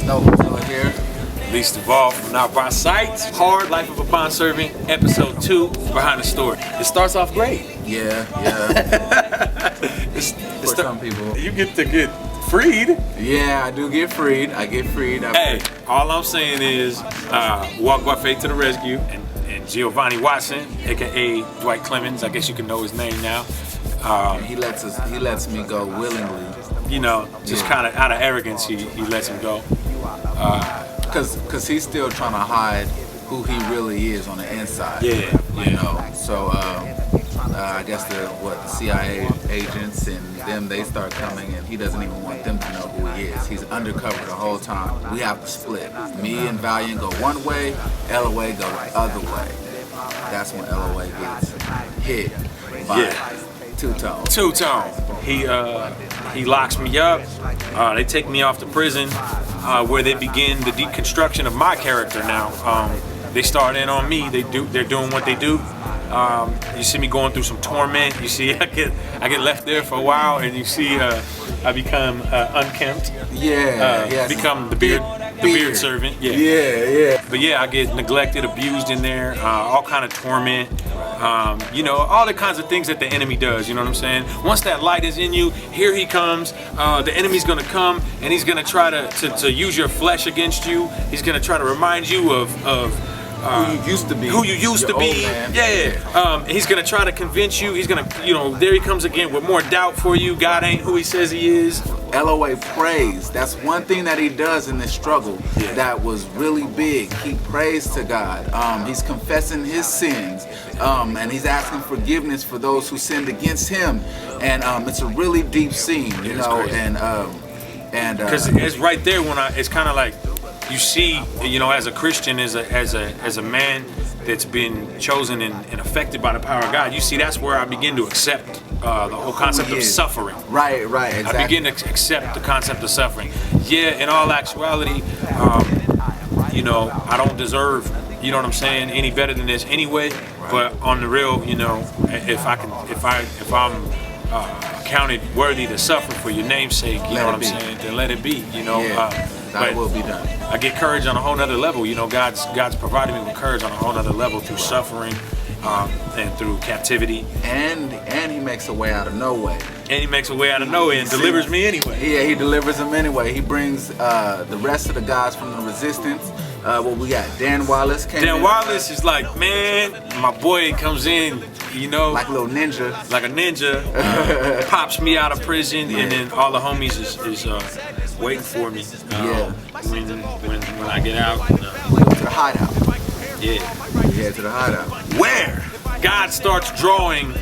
Noah here. Least evolved from Not By Sight. Hard Life of a Bondservant, episode 2, Behind the Story. It starts off great. Yeah. For some people. You get to get freed. Yeah, I do get freed. I get freed. Hey, all I'm saying is walk by faith to the rescue. And Giovanni Watson, aka Dwight Clemens, I guess you can know his name now. He lets me go willingly. You know, just kind of out of arrogance, he lets him go. Cause he's still trying to hide who he really is on the inside. Yeah. You know. So I guess the CIA agents and them, they start coming, and he doesn't even want them to know who he is. He's undercover the whole time. We have to split. Me and Valiant go one way, LOA go the other way. That's when LOA gets hit by Two-Tone. He locks me up. They take me off to prison, where they begin the deconstruction of my character. Now, they start in on me. They're doing what they do. You see me going through some torment. You see, I get left there for a while, and you see, I become unkempt. Become the beard servant. Yeah. But yeah, I get neglected, abused in there, all kind of torment. You know, all the kinds of things that the enemy does. You know what I'm saying? Once that light is in you, here he comes. The enemy's gonna come, and he's gonna try to use your flesh against you. He's gonna try to remind you of who you used to be. He's gonna try to convince you. He's gonna, there he comes again with more doubt for you. God ain't who he says he is. LOA prays. That's one thing that he does in this struggle that was really big. He prays to God. He's confessing his sins, and he's asking forgiveness for those who sinned against him. And it's a really deep scene, you know. And because it's right there when it's kind of like you see, as a Christian, as a man that's been chosen and affected by the power of God, you see that's where I begin to accept the whole concept of suffering. Right, exactly. I begin to accept the concept of suffering. Yeah, in all actuality, I don't deserve, you know what I'm saying, any better than this anyway. But on the real, if I'm counted worthy to suffer for your name's sake, you know what I'm saying, then let it be, that will be done. I get courage on a whole nother level. God's provided me with courage on a whole nother level through suffering and through captivity. And he makes a way out of no way. And he makes a way out of no way and delivers me anyway. Yeah, he delivers him anyway. He brings the rest of the guys from the resistance. We got Dan Wallace came in. Dan Wallace is like, man, my boy comes in, like a little ninja. Like a ninja. Pops me out of prison, and then all the homies is waiting for me. When I get out. We go to the hideout. Yeah, to the hideout. Where God starts drawing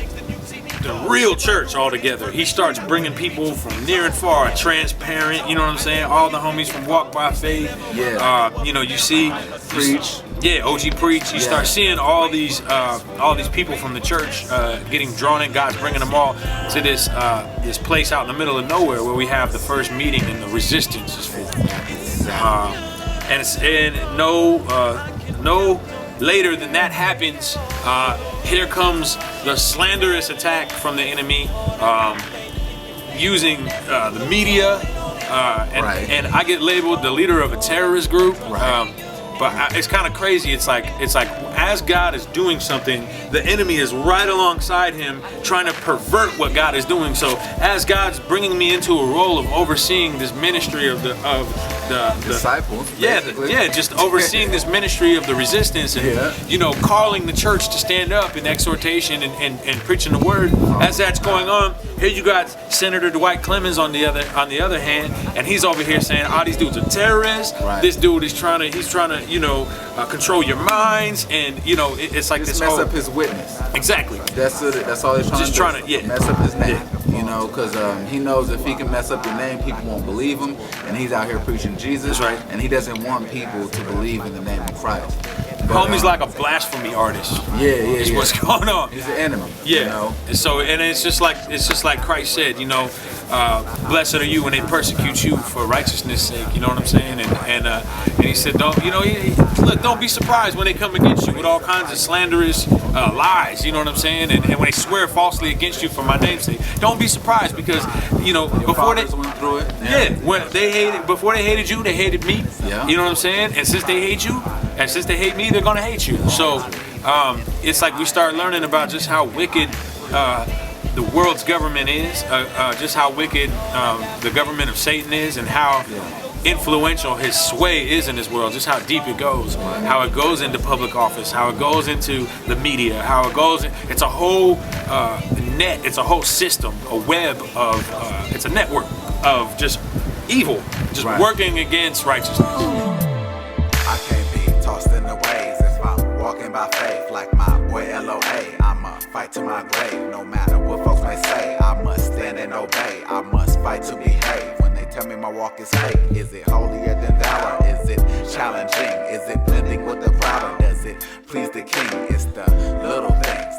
the real church all together. He starts bringing people from near and far, transparent, you know what I'm saying? All the homies from Walk by Faith. You see Preach. OG Preach. You start seeing all these people from the church getting drawn in. God's bringing them all to this place out in the middle of nowhere where we have the first meeting and the resistance is formed. And no later than that happens, here comes the slanderous attack from the enemy, using the media, and I get labeled the leader of a terrorist group. But it's kind of crazy. It's like as God is doing something, the enemy is right alongside him, trying to pervert what God is doing. So as God's bringing me into a role of overseeing this ministry of the disciples, just overseeing this ministry of the resistance, and calling the church to stand up in exhortation and preaching the word. As that's going on, here you got Senator Dwight Clemens on the other hand, and he's over here saying, these dudes are terrorists. This dude is trying to control your minds, and it's like just this mess up his witness. Exactly. That's all they're trying to do. Mess up his name. Because he knows if he can mess up your name, people won't believe him, and he's out here preaching Jesus. That's right. And he doesn't want people to believe in the name of Christ. Homie's like a blasphemy artist. Is what's going on. He's an enemy. So it's just like Christ said, blessed are you when they persecute you for righteousness' sake. You know what I'm saying? And he said, don't be surprised when they come against you with all kinds of slanderous lies. You know what I'm saying? And when they swear falsely against you for my namesake, don't be surprised because before they went through it. when before they hated you, they hated me. Yeah. You know what I'm saying? And since they hate you, and since they hate me, they're gonna hate you. So it's like we start learning about just how wicked the world's government is, just how wicked the government of Satan is, and how influential his sway is in this world, just how deep it goes, how it goes into public office, how it goes into the media, how it goes, it's a whole net, it's a whole system, a web of, it's a network of just evil, just working against righteousness. I can't be tossed in the waves if I'm walking by faith like my boy LOA. I'ma fight to my grave, no matter what folks may say. I must stand and obey, I must fight to behave. When they tell me my walk is fake, is it holier than thou, or is it challenging? Is it blending with the crowd, or does it please the king? It's the little things